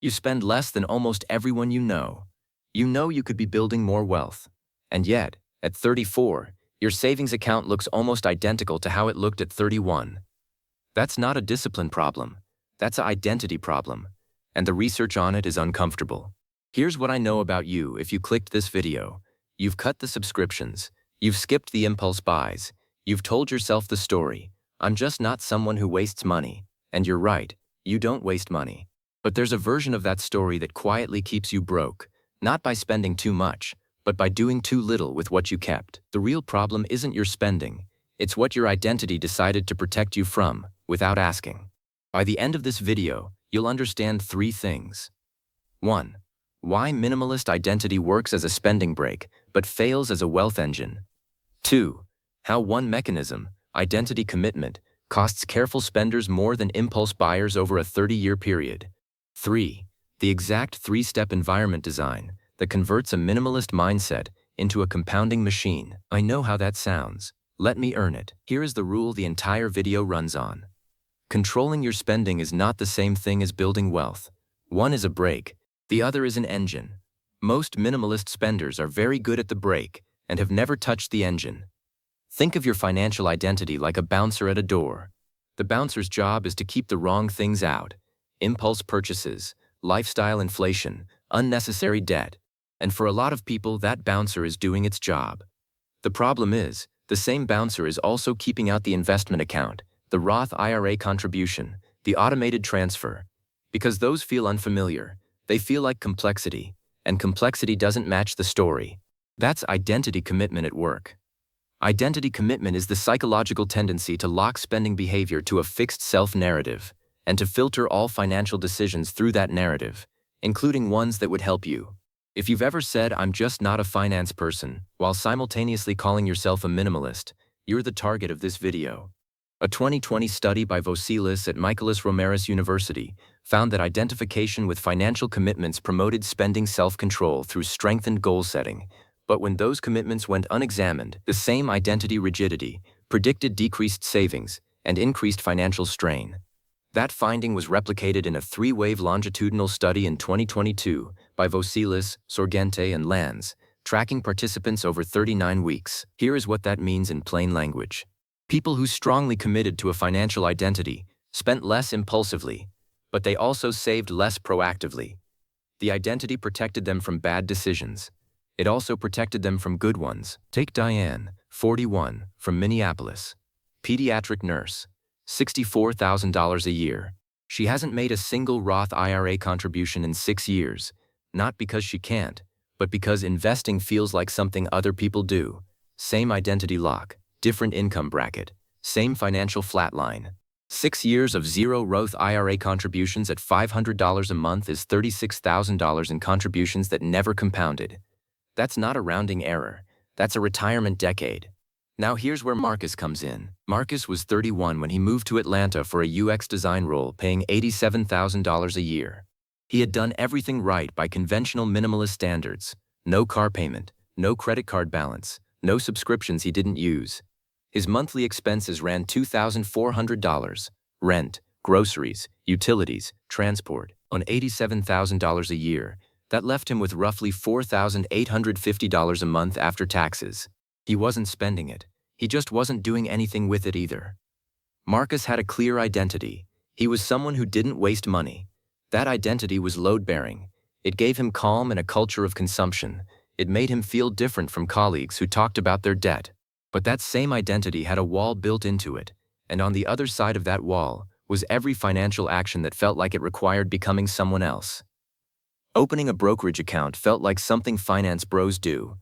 You spend less than almost everyone you know. You know you could be building more wealth. And yet, at 34, your savings account looks almost identical to how it looked at 31. That's not a discipline problem. That's an identity problem. And the research on it is uncomfortable. Here's what I know about you if you clicked this video. You've cut the subscriptions. You've skipped the impulse buys. You've told yourself the story. I'm just not someone who wastes money. And you're right, you don't waste money. But there's a version of that story that quietly keeps you broke, not by spending too much, but by doing too little with what you kept. The real problem isn't your spending. It's what your identity decided to protect you from, without asking. By the end of this video, you'll understand 3 things. 1. Why minimalist identity works as a spending brake, but fails as a wealth engine. 2. How one mechanism, identity commitment, costs careful spenders more than impulse buyers over a 30-year period. 3. The exact 3-step environment design that converts a minimalist mindset into a compounding machine. I know how that sounds. Let me earn it. Here is the rule the entire video runs on. Controlling your spending is not the same thing as building wealth. One is a brake, the other is an engine. Most minimalist spenders are very good at the brake and have never touched the engine. Think of your financial identity like a bouncer at a door. The bouncer's job is to keep the wrong things out: impulse purchases, lifestyle inflation, unnecessary debt. And for a lot of people, that bouncer is doing its job. The problem is, the same bouncer is also keeping out the investment account, the Roth IRA contribution, the automated transfer. Because those feel unfamiliar, they feel like complexity, and complexity doesn't match the story. That's identity commitment at work. Identity commitment is the psychological tendency to lock spending behavior to a fixed self-narrative, and to filter all financial decisions through that narrative, including ones that would help you. If you've ever said, "I'm just not a finance person," while simultaneously calling yourself a minimalist, you're the target of this video. A 2020 study by Vosilis at Michaelis Romeris University found that identification with financial commitments promoted spending self-control through strengthened goal setting. But when those commitments went unexamined, the same identity rigidity predicted decreased savings and increased financial strain. That finding was replicated in a 3-wave longitudinal study in 2022 by Vosilis, Sorgente, and Lanz, tracking participants over 39 weeks. Here is what that means in plain language. People who strongly committed to a financial identity spent less impulsively, but they also saved less proactively. The identity protected them from bad decisions. It also protected them from good ones. Take Diane, 41, from Minneapolis. Pediatric nurse. $64,000 a year. She hasn't made a single Roth IRA contribution in 6 years, not because she can't, but because investing feels like something other people do. Same identity lock, different income bracket, same financial flatline. 6 years of zero Roth IRA contributions at $500 a month is $36,000 in contributions that never compounded. That's not a rounding error. That's a retirement decade. Now here's where Marcus comes in. Marcus was 31 when he moved to Atlanta for a UX design role paying $87,000 a year. He had done everything right by conventional minimalist standards. No car payment, no credit card balance, no subscriptions he didn't use. His monthly expenses ran $2,400, rent, groceries, utilities, transport, on $87,000 a year. That left him with roughly $4,850 a month after taxes. He wasn't spending it. He just wasn't doing anything with it either. Marcus had a clear identity. He was someone who didn't waste money. That identity was load-bearing. It gave him calm in a culture of consumption. It made him feel different from colleagues who talked about their debt. But that same identity had a wall built into it, and on the other side of that wall was every financial action that felt like it required becoming someone else. Opening a brokerage account felt like something finance bros do.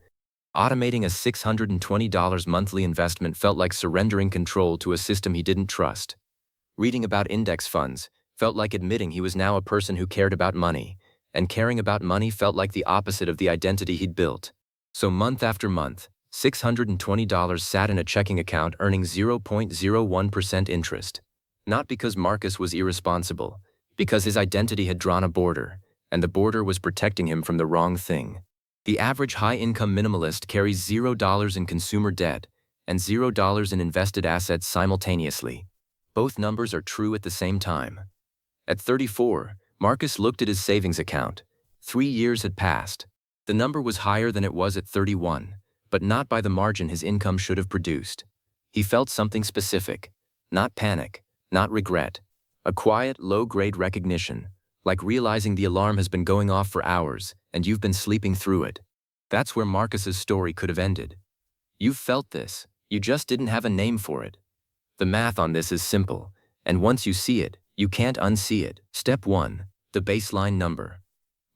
Automating a $620 monthly investment felt like surrendering control to a system he didn't trust. Reading about index funds felt like admitting he was now a person who cared about money, and caring about money felt like the opposite of the identity he'd built. So month after month, $620 sat in a checking account earning 0.01% interest. Not because Marcus was irresponsible, because his identity had drawn a border, and the border was protecting him from the wrong thing. The average high-income minimalist carries $0 in consumer debt and $0 in invested assets simultaneously. Both numbers are true at the same time. At 34, Marcus looked at his savings account. 3 years had passed. The number was higher than it was at 31, but not by the margin his income should have produced. He felt something specific. Not panic, not regret. A quiet, low-grade recognition, like realizing the alarm has been going off for hours and you've been sleeping through it. That's where Marcus's story could have ended. You've felt this, you just didn't have a name for it. The math on this is simple, and once you see it, you can't unsee it. Step 1. The baseline number.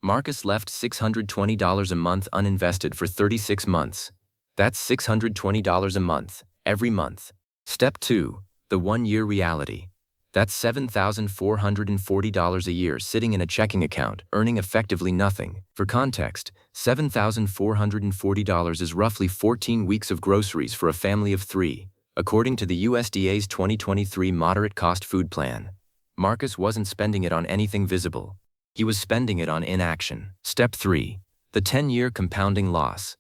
Marcus left $620 a month uninvested for 36 months. That's $620 a month, every month. Step 2. The 1-year reality. That's $7,440 a year sitting in a checking account, earning effectively nothing. For context, $7,440 is roughly 14 weeks of groceries for a family of 3, according to the USDA's 2023 Moderate Cost Food Plan. Marcus wasn't spending it on anything visible. He was spending it on inaction. Step 3. The 10-year compounding loss.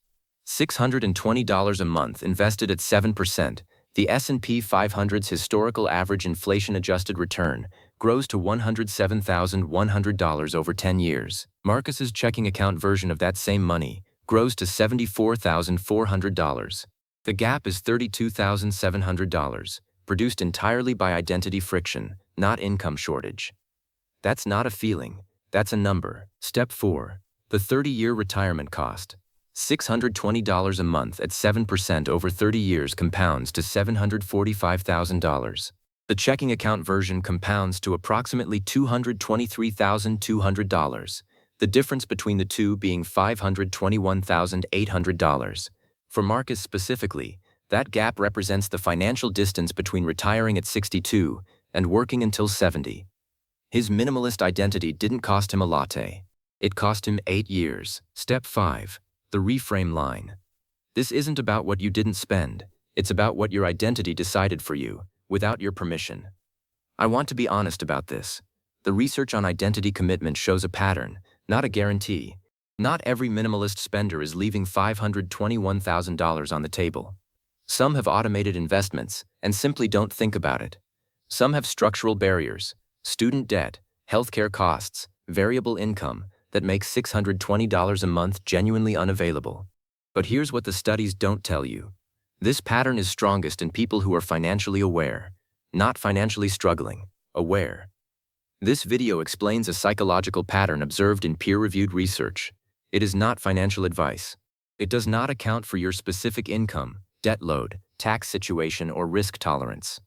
$620 a month invested at 7%. The S&P 500's historical average inflation-adjusted return grows to $107,100 over 10 years. Marcus's checking account version of that same money grows to $74,400. The gap is $32,700, produced entirely by identity friction, not income shortage. That's not a feeling, that's a number. Step 4. The 30-year retirement cost. $620 a month at 7% over 30 years compounds to $745,000. The checking account version compounds to approximately $223,200, the difference between the two being $521,800. For Marcus specifically, that gap represents the financial distance between retiring at 62 and working until 70. His minimalist identity didn't cost him a latte. It cost him 8 years. Step 5. The reframe line. This isn't about what you didn't spend, it's about what your identity decided for you, without your permission. I want to be honest about this. The research on identity commitment shows a pattern, not a guarantee. Not every minimalist spender is leaving $521,000 on the table. Some have automated investments and simply don't think about it. Some have structural barriers, student debt, healthcare costs, variable income, that makes $620 a month genuinely unavailable. But here's what the studies don't tell you. This pattern is strongest in people who are financially aware, not financially struggling, aware. This video explains a psychological pattern observed in peer-reviewed research. It is not financial advice. It does not account for your specific income, debt load, tax situation, or risk tolerance.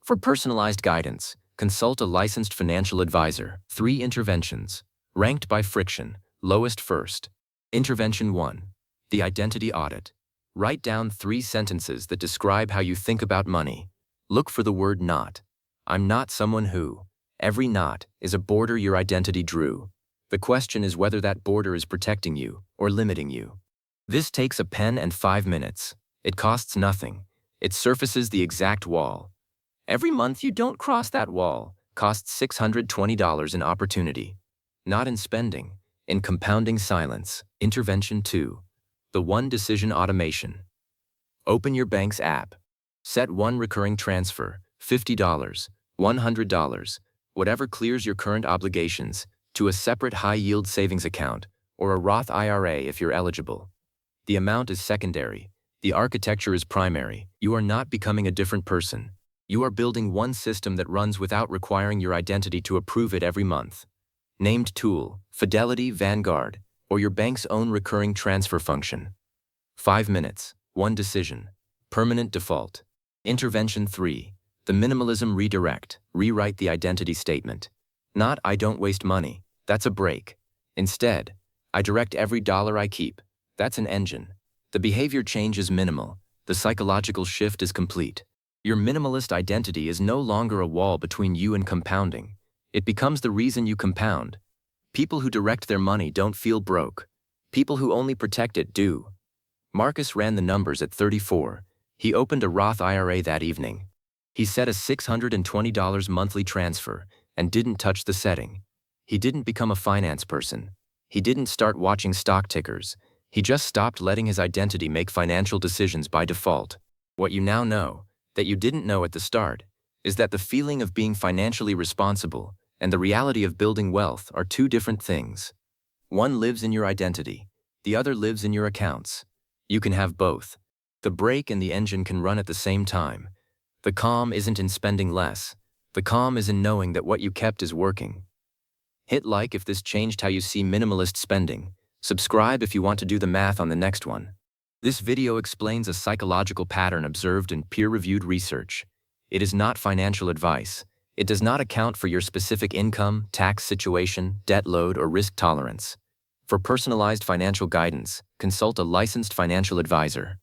For personalized guidance, consult a licensed financial advisor. 3 interventions. Ranked by friction, lowest first. Intervention 1. The identity audit. Write down 3 sentences that describe how you think about money. Look for the word not. I'm not someone who. Every not is a border your identity drew. The question is whether that border is protecting you or limiting you. This takes a pen and 5 minutes. It costs nothing. It surfaces the exact wall. Every month you don't cross that wall costs $620 in opportunity. Not in spending, in compounding silence. Intervention 2. The 1 decision automation. Open your bank's app. Set 1 recurring transfer, $50, $100, whatever clears your current obligations, to a separate high-yield savings account, or a Roth IRA if you're eligible. The amount is secondary. The architecture is primary. You are not becoming a different person. You are building one system that runs without requiring your identity to approve it every month. Named tool, Fidelity, Vanguard, or your bank's own recurring transfer function. 5 minutes, 1 decision. Permanent default. Intervention 3. The minimalism redirect. Rewrite the identity statement. Not I don't waste money. That's a break. Instead, I direct every dollar I keep. That's an engine. The behavior change is minimal. The psychological shift is complete. Your minimalist identity is no longer a wall between you and compounding. It becomes the reason you compound. People who direct their money don't feel broke. People who only protect it do. Marcus ran the numbers at 34. He opened a Roth IRA that evening. He set a $620 monthly transfer and didn't touch the setting. He didn't become a finance person. He didn't start watching stock tickers. He just stopped letting his identity make financial decisions by default. What you now know, that you didn't know at the start, is that the feeling of being financially responsible and the reality of building wealth are two different things. One lives in your identity, the other lives in your accounts. You can have both. The brake and the engine can run at the same time. The calm isn't in spending less. The calm is in knowing that what you kept is working. Hit like if this changed how you see minimalist spending. Subscribe if you want to do the math on the next one. This video explains a psychological pattern observed in peer-reviewed research. It is not financial advice. It does not account for your specific income, tax situation, debt load, or risk tolerance. For personalized financial guidance, consult a licensed financial advisor.